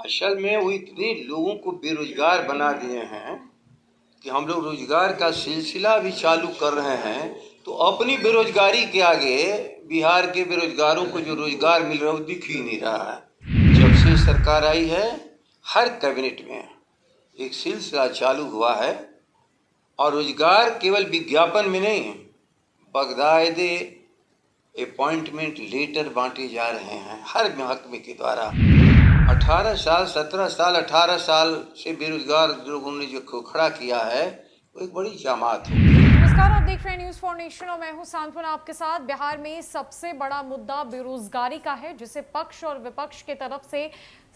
असल में वो इतने लोगों को बेरोजगार बना दिए हैं कि हम लोग रोजगार का सिलसिला भी चालू कर रहे हैं, तो अपनी बेरोजगारी के आगे बिहार के बेरोजगारों को जो रोजगार मिल रहा है वो दिख ही नहीं रहा है। जब से सरकार आई है, हर कैबिनेट में एक सिलसिला चालू हुआ है और रोजगार केवल विज्ञापन में नहीं, बाकायदे अपॉइंटमेंट लेटर बांटे जा रहे हैं हर महकमे के द्वारा। 18 साल 17 साल 18 साल से बेरोजगार लोगों ने जो खड़ा किया है वो एक बड़ी जामात हो। नमस्कार, आप देख रहे हैं न्यूज फॉर नेशन और मैं हूं सांत्वना आपके साथ। बिहार में सबसे बड़ा मुद्दा बेरोजगारी का है, जिसे पक्ष और विपक्ष की तरफ से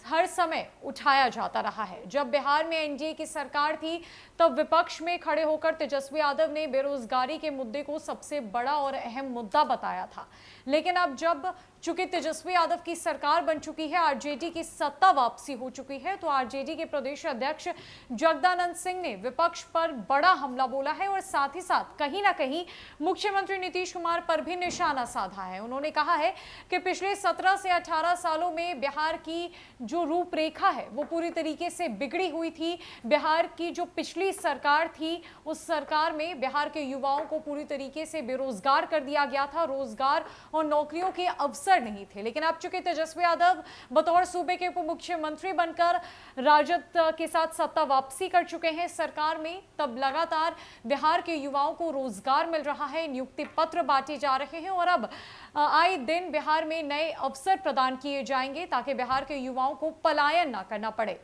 हर समय उठाया जाता रहा है। जब बिहार में एनडीए की सरकार थी तब विपक्ष में खड़े होकर तेजस्वी यादव ने बेरोजगारी के मुद्दे को सबसे बड़ा और अहम मुद्दा बताया था। लेकिन अब जब चूंकि तेजस्वी यादव की सरकार बन चुकी है, आरजेडी की सत्ता वापसी हो चुकी है, तो आरजेडी के प्रदेश अध्यक्ष जगदानंद सिंह ने विपक्ष पर बड़ा हमला बोला है और साथ ही साथ कहीं ना कहीं मुख्यमंत्री नीतीश कुमार पर भी निशाना साधा है। उन्होंने कहा है कि पिछले 17 से 18 सालों में बिहार की जो रूपरेखा है वो पूरी तरीके से बिगड़ी हुई थी। बिहार की जो पिछली सरकार थी उस सरकार में बिहार के युवाओं को पूरी तरीके से बेरोजगार कर दिया गया था, रोजगार और नौकरियों के अवसर नहीं थे। लेकिन अब चूंकि तेजस्वी यादव बतौर सूबे के उप मुख्यमंत्री बनकर राजद के साथ सत्ता वापसी कर चुके हैं सरकार में, तब लगातार बिहार के युवाओं को रोजगार मिल रहा है, नियुक्ति पत्र बांटे जा रहे हैं और अब आए दिन बिहार में नए अवसर प्रदान किए जाएंगे ताकि बिहार के युवाओं को पलायन ना करना पड़े।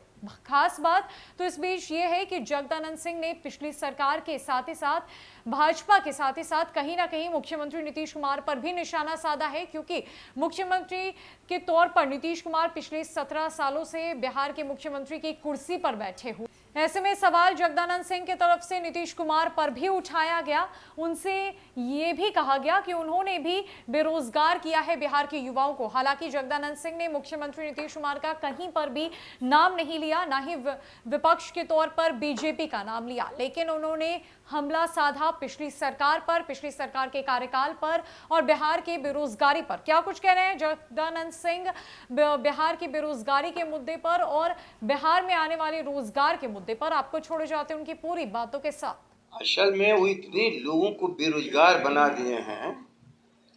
खास बात तो इस बीच ये है कि जगदानंद सिंह ने पिछली सरकार के साथ ही साथ भाजपा के साथ ही साथ कहीं ना कहीं मुख्यमंत्री नीतीश कुमार पर भी निशाना साधा है, क्योंकि मुख्यमंत्री के तौर पर नीतीश कुमार पिछले 17 सालों से बिहार के मुख्यमंत्री की कुर्सी पर बैठे हुए। ऐसे में सवाल जगदानंद सिंह की तरफ से नीतीश कुमार पर भी उठाया गया। उनसे ये भी कहा गया कि उन्होंने भी बेरोजगार किया है बिहार के युवाओं को। हालांकि जगदानंद सिंह ने मुख्यमंत्री नीतीश कुमार का कहीं पर भी नाम नहीं लिया, ना ही विपक्ष के तौर पर बीजेपी का नाम लिया, लेकिन उन्होंने हमला साधा पिछली सरकार पर, पिछली सरकार के कार्यकाल पर और बिहार के बेरोजगारी पर। क्या कुछ कह रहे हैं जगदानंद सिंह बिहार की बेरोजगारी के मुद्दे पर और बिहार में आने वाले रोजगार के मुद्दे पर, आपको छोड़े जाते हैं उनकी पूरी बातों के साथ। असल में वो इतने लोगों को बेरोजगार बना दिए हैं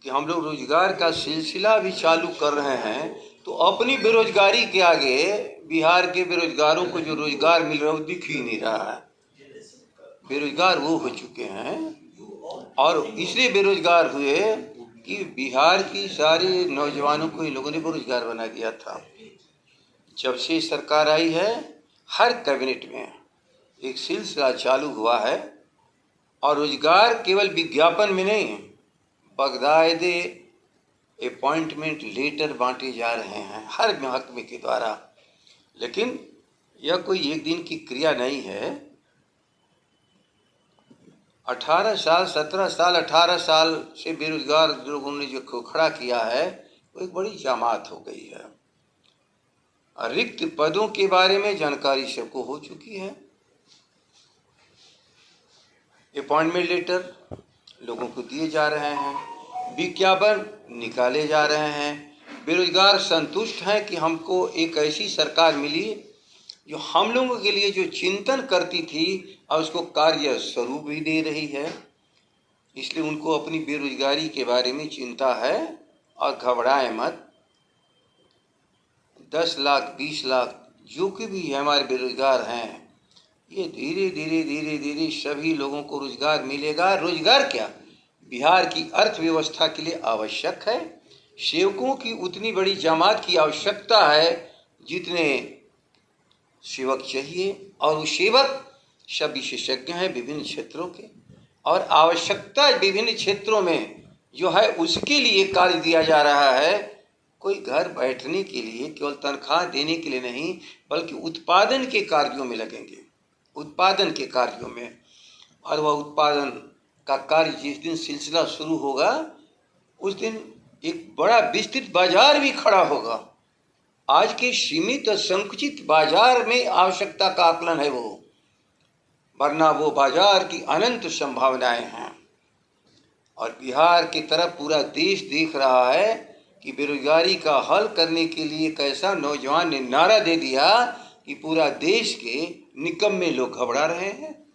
कि हम लोग रोजगार का सिलसिला भी चालू कर रहे हैं, तो अपनी बेरोजगारी के आगे बिहार के बेरोजगारों को जो रोजगार मिल रहा है वो दिख ही नहीं रहा है। बेरोजगार वो हो चुके हैं और इसलिए बेरोजगार हुए कि बिहार की सारे नौजवानों को इन लोगों ने बेरोजगार बना दिया था। जब से सरकार आई है, हर कैबिनेट में एक सिलसिला चालू हुआ है और रोजगार केवल विज्ञापन में नहीं, बाकायदे अपॉइंटमेंट लेटर बांटे जा रहे हैं हर महकमे के द्वारा। लेकिन यह कोई एक दिन की क्रिया नहीं है। 18 साल 17 साल 18 साल से बेरोजगार लोगों ने जो खड़ा किया है वो एक बड़ी जामात हो गई है। रिक्त पदों के बारे में जानकारी सबको हो चुकी है। अपॉइंटमेंट लेटर लोगों को दिए जा रहे हैं, विज्ञापन निकाले जा रहे हैं। बेरोजगार संतुष्ट हैं कि हमको एक ऐसी सरकार मिली जो हम लोगों के लिए जो चिंतन करती थी और उसको कार्य स्वरूप भी दे रही है। इसलिए उनको अपनी बेरोजगारी के बारे में चिंता है और घबराए मत। 10 लाख 20 लाख जो कि भी हमारे बेरोजगार हैं, ये धीरे धीरे धीरे धीरे सभी लोगों को रोजगार मिलेगा। रोजगार क्या, बिहार की अर्थव्यवस्था के लिए आवश्यक है। सेवकों की उतनी बड़ी जमात की आवश्यकता है जितने सेवक चाहिए, और वो सेवक सब विशेषज्ञ हैं विभिन्न क्षेत्रों के, और आवश्यकता विभिन्न क्षेत्रों में जो है उसके लिए कार्य दिया जा रहा है। कोई घर बैठने के लिए केवल तनख्वाह देने के लिए नहीं, बल्कि उत्पादन के कार्यों में लगेंगे, उत्पादन के कार्यों में। और वह उत्पादन का कार्य जिस दिन सिलसिला शुरू होगा उस दिन एक बड़ा विस्तृत बाजार भी खड़ा होगा। आज के सीमित और संकुचित बाजार में आवश्यकता का आकलन है वो, वरना वो बाजार की अनंत संभावनाएं हैं। और बिहार की तरफ पूरा देश देख रहा है कि बेरोजगारी का हल करने के लिए एक ऐसा नौजवान ने नारा दे दिया कि पूरा देश के निकम्मे लोग घबरा रहे हैं।